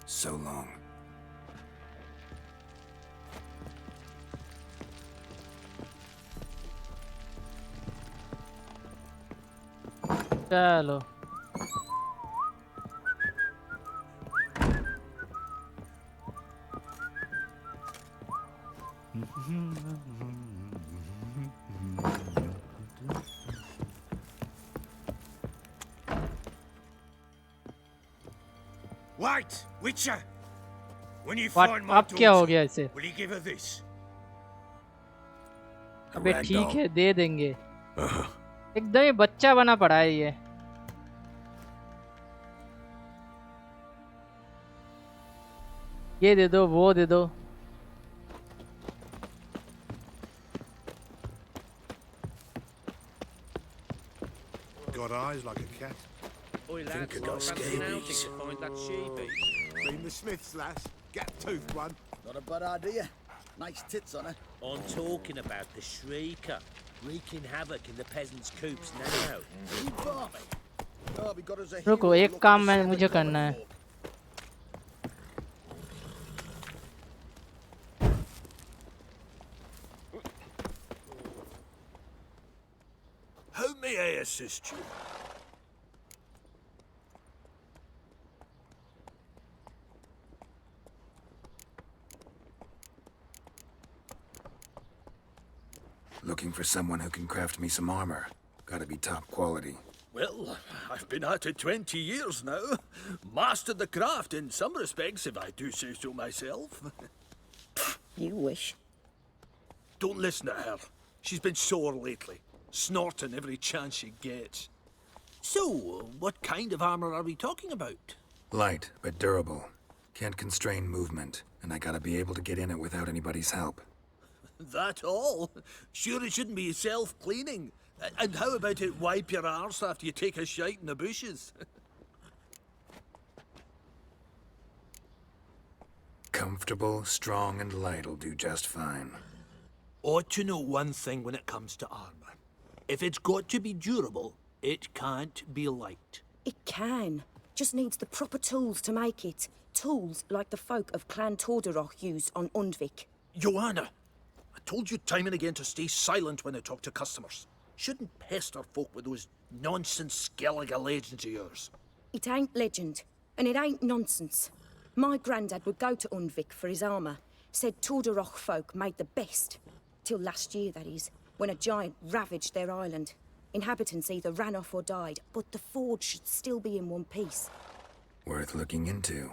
S5: So long.
S1: चलो।
S7: Wait, Witcher! When you
S1: What?
S7: find my
S1: अब क्या हो
S7: daughter,
S1: गया इसे?
S7: will you give her this?
S1: अबे ठीक है, दे देंगे। एकदम ही बच्चा बना पड़ा है ये। ये दे दो, वो दे दो।
S11: Got eyes like a cat.
S3: Oi, lads, got scabies.
S13: Find that sheepy.
S11: Been the Smiths, lass. Get a toothed one.
S6: Not a bad idea. Nice tits on her.
S13: I'm talking about the Shrieker, wreaking havoc in the peasants' coops now.
S6: He barmy. Oh, we got us a
S1: रुको,
S6: hero
S1: एक
S6: look
S1: काम
S6: at
S1: मैं
S6: the
S1: मुझे
S6: side
S1: करना
S6: of
S1: है।
S6: the
S3: How may I assist you?
S5: Looking for someone who can craft me some armor. Gotta be top quality.
S14: Well, I've been at it 20 years now. Mastered the craft in some respects, if I do say so myself.
S15: You wish.
S14: Don't listen to her. She's been sore lately, snorting every chance she gets. So, what kind of armor are we talking about?
S5: Light, but durable. Can't constrain movement, and I gotta be able to get in it without anybody's help.
S14: That all? Sure it shouldn't be self-cleaning. And how about it wipe your arse after you take a shite in the bushes?
S5: Comfortable, strong, and light'll do just fine.
S14: Ought to know one thing when it comes to armor. If it's got to be durable, it can't be light.
S15: It can. Just needs the proper tools to make it. Tools like the folk of Clan Torderoch used on Undvik.
S14: Joanna, I told you time and again to stay silent when I talk to customers. Shouldn't pester folk with those nonsense Skellige legends of yours.
S15: It ain't legend, and it ain't nonsense. My granddad would go to Undvik for his armour. Said Torderoch folk made the best. Till last year, that is, when a giant ravaged their island. Inhabitants either ran off or died, but the forge should still be in one piece.
S5: Worth looking into.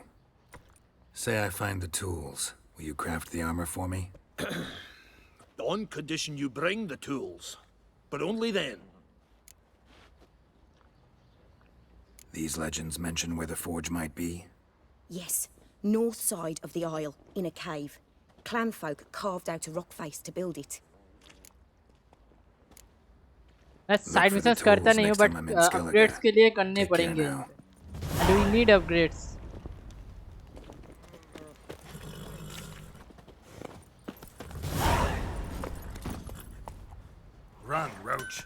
S5: Say I find the tools. Will you craft the armor for me?
S14: On condition you bring the tools. But only then.
S5: These legends mention where the forge might be?
S15: Yes, north side of the isle, in a cave. Clanfolk carved out a rock face to build it.
S1: Side missions करता नहीं हूँ but upgrades के लिए करने पड़ेंगे. Do we need upgrades?
S8: Run, Roach.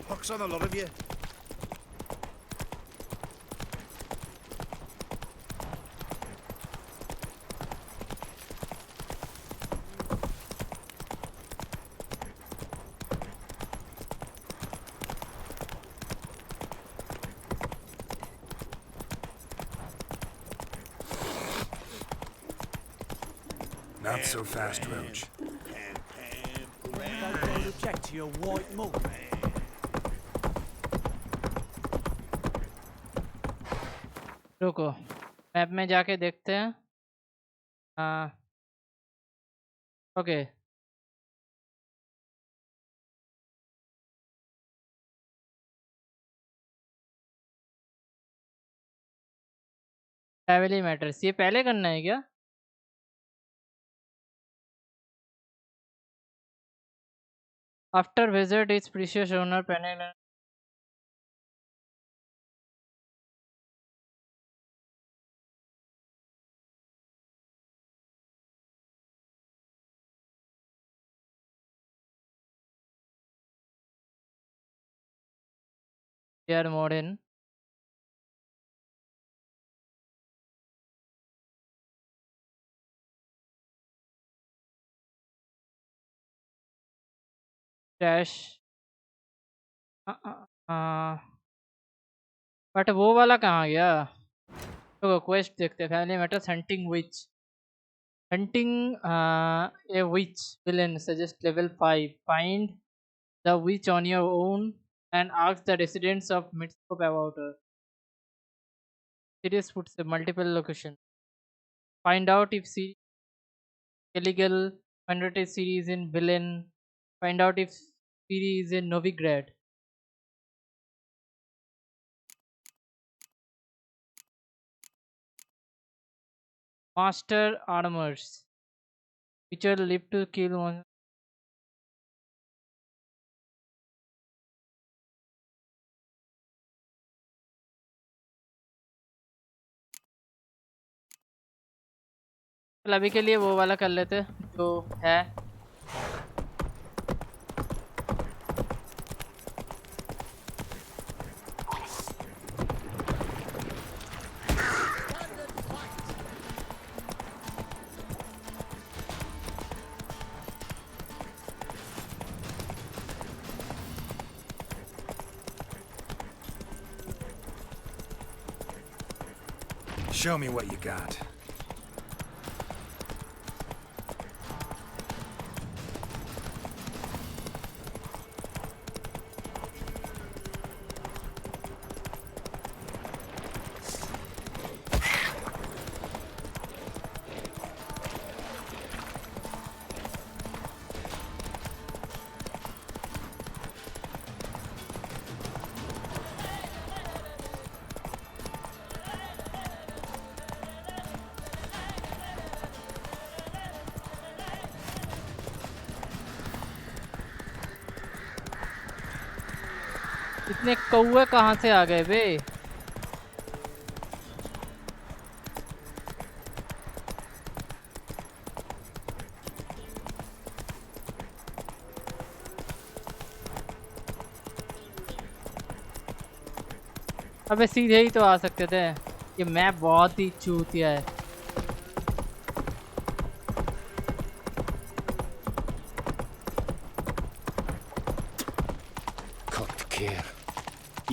S8: Pox on a lot of you. Not so fast, Roach.
S13: Reject your white mug.
S1: रुको map में जाके देखते हैं. हाँ ओके फैमिली मैटर्स ये पहले करना है क्या? After visit its precious owner Penel. They are modern. Dash. But वो वाला कहाँ गया? तो क्वेस्ट देखते हैं. Family matters hunting which. Hunting a witch villain suggest level 5. Find the witch on your own and ask the residents of Midscope about her. Serious puts a multiple location. Find out if series illegal. Find out if series in villain. Find out if series in Novigrad. Master armors. Feature live to kill one. अभी के लिए वो वाला कर लेते जो है.
S8: Show me what you got.
S1: इतने कौवे कहाँ से आ गए बे? अबे सीधे ही तो आ सकते थे. ये मैप बहुत ही चूतिया है.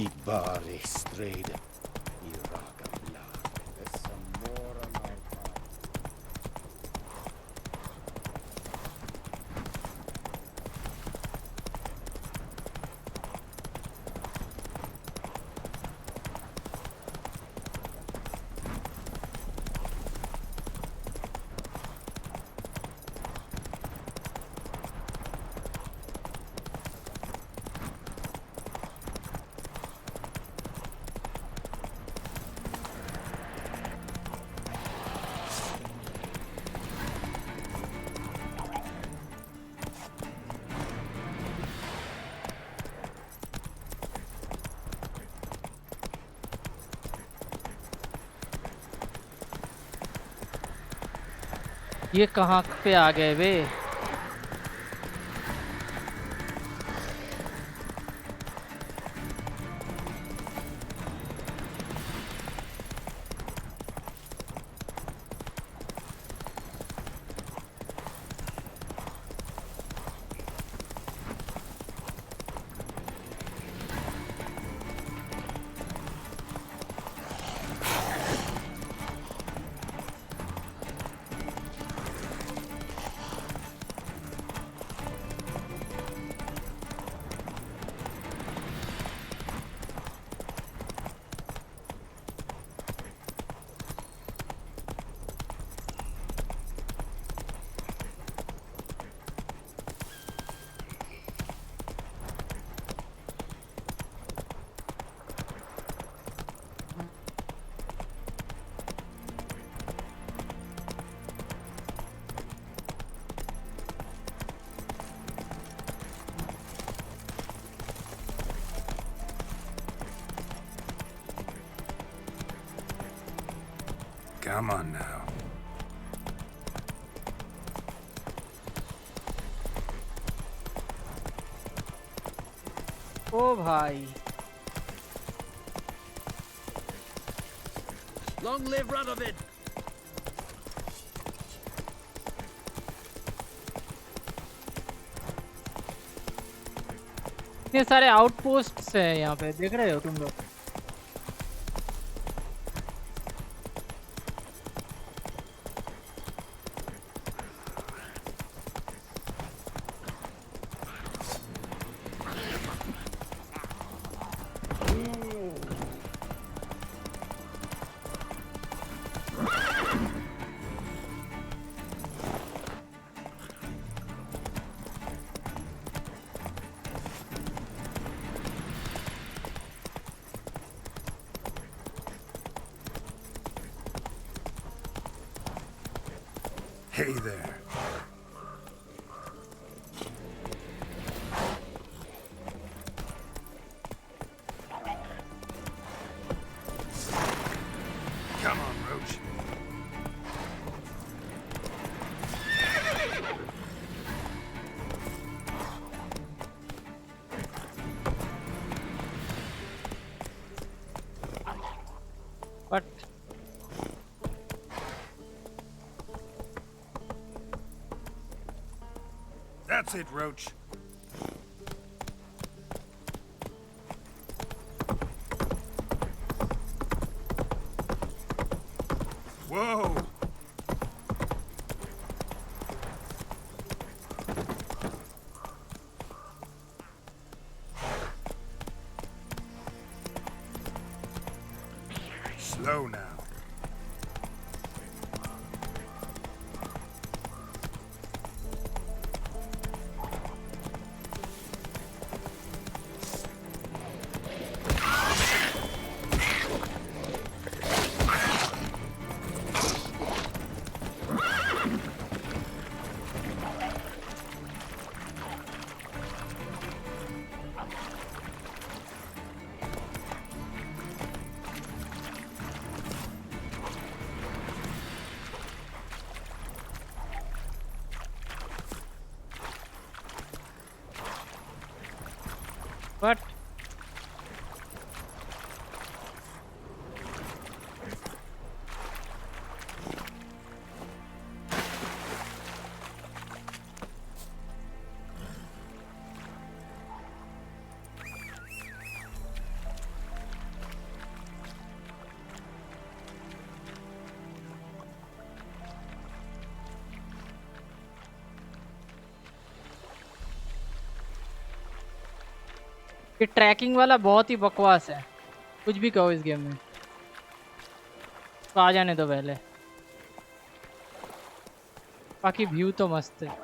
S13: Ibari strayed. Iraka blood.
S1: ये कहाँ पे आ गए वे?
S8: Come on now.
S1: ओ भाई
S13: Long live Radovid!
S1: इतने सारे आउटपोस्ट्स हैं यहाँ पे, देख रहे हो तुम लोग?
S8: Hey there. Come on, Roach.
S1: But
S8: That's it, Roach. Whoa! Slow now.
S1: What? ये ट्रैकिंग वाला बहुत ही बकवास है, कुछ भी कहो इस गेम में। तो आ जाने दो पहले, बाकी व्यू तो मस्त है।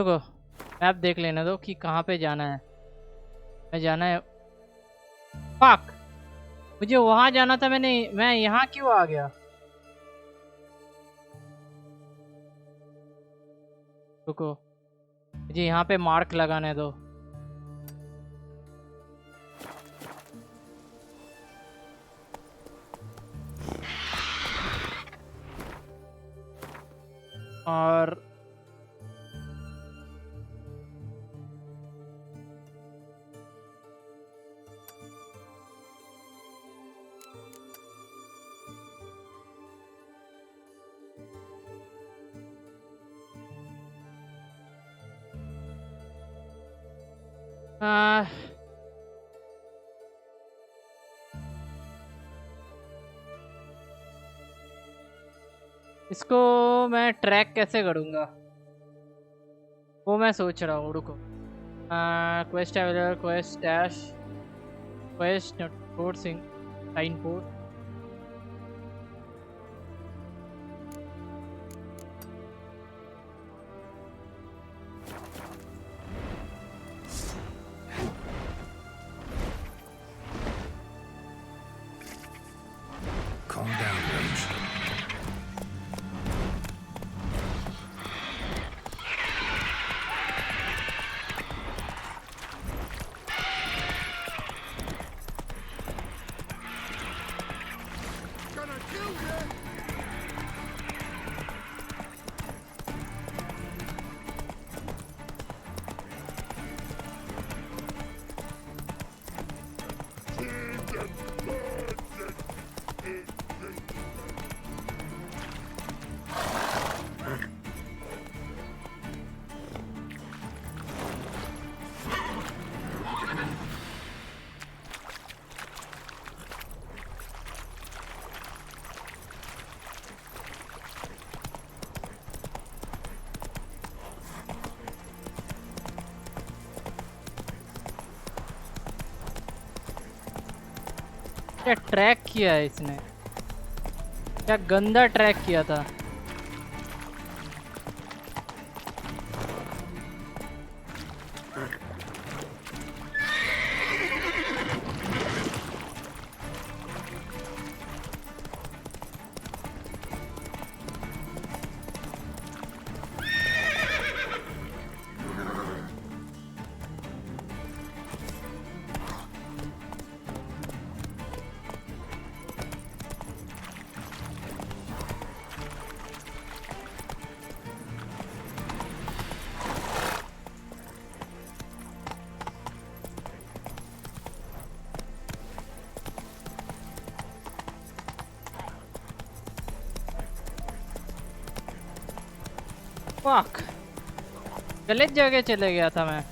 S1: रुको, मैप देख लेने दो कि कहाँ पे जाना है। मैं जाना है, फक, मुझे वहां जाना था, मैं यहाँ क्यों आ गया? रुको, मुझे यहाँ पे मार्क लगाने दो। और आ, इसको मैं ट्रैक कैसे करूँगा वो मैं सोच रहा हूँ। रुको, quest available, quest dash, quest forcing sign port.
S5: Calm down, Roach.
S1: क्या ट्रैक किया है इसने, क्या गंदा ट्रैक किया था। फक, गलत जगह चले गया था मैं।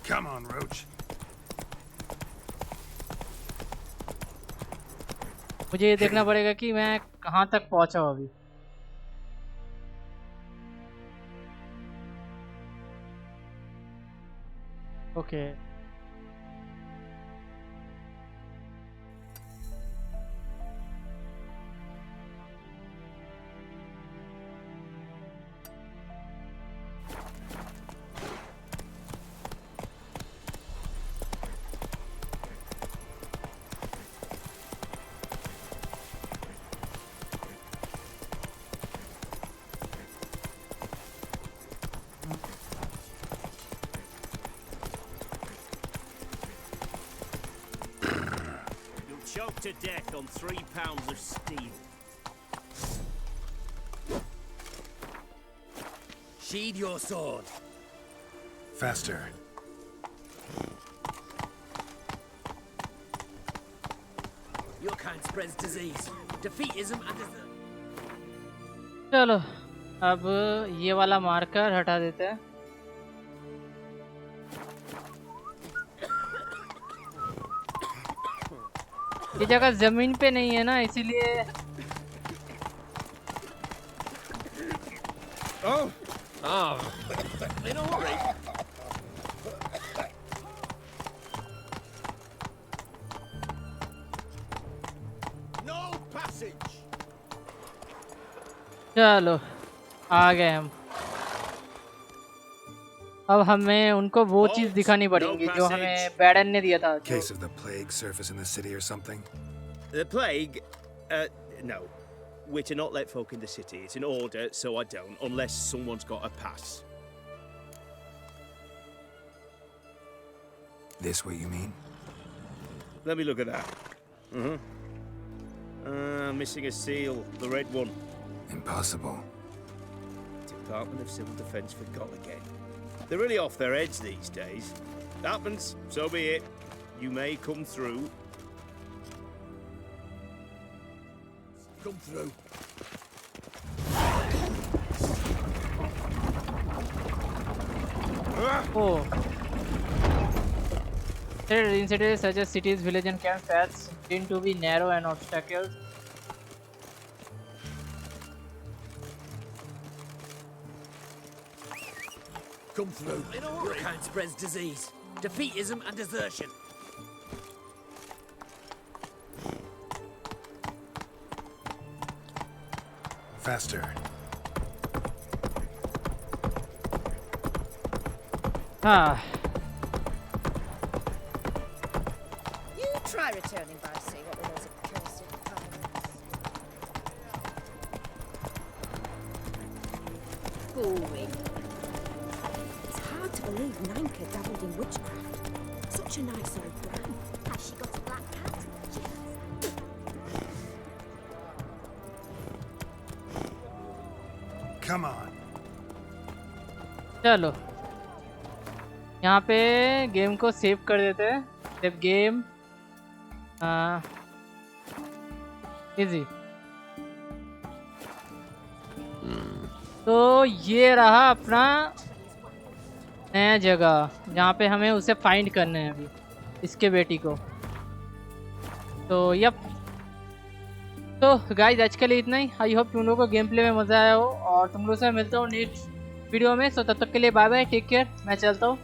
S8: Come on, Roach.
S1: मुझे ये देखना पड़ेगा कि मैं कहाँ तक पहुँचा हूँ अभी। Okay,
S13: Choked to death on 3 pounds of steel.
S6: Sheathe your sword.
S11: Faster.
S13: Your kind spreads disease, defeatism, and
S1: चलो अब ये वाला मार्कर हटा देते हैं। ये जगह जमीन पे नहीं है ना, इसीलिए
S13: in a hurry.
S6: No passage.
S1: चलो आ गए हम। अब हमें उनको वो चीज दिखानी पड़ेगी जो हमें बैडन ने दिया था।
S5: Case of the plague surface in the city or something?
S13: The plague? No. We're to not let folk in the city. It's an order, so I don't, unless someone's got a pass.
S5: This what you mean?
S13: Let me look at that. Missing a seal, the red one.
S5: Impossible.
S13: Department of Civil Defence forgot again. They're really off their heads these days. Happens, so be it. You may come through.
S6: Come through.
S1: Oh. In cities such as cities, villages, and camp paths tend to be narrow and obstacles.
S6: Come through.
S13: Your kind spreads disease, defeatism, and desertion.
S11: Faster.
S1: Ah.
S15: You try returning by sea, what with those accursed pirates. Going. It's hard to believe Nanka dabbled in witchcraft. Such a nice old brown. Has she got a black cat?
S8: Come on.
S1: चलो यहाँ पे game को save कर देते हैं। Save game easy. तो ये रहा अपना नया जगह जहाँ पे हमें उसे फाइंड करना है अभी, इसके बेटी को। तो यप, तो गाइज आज के लिए इतना ही। आई होप तुम लोगों को गेम प्ले में मज़ा आया हो और तुम लोगों से मिलता हूँ नेक्स्ट वीडियो में। सो तब तक के लिए बाय बाय, टेक केयर, मैं चलता हूँ।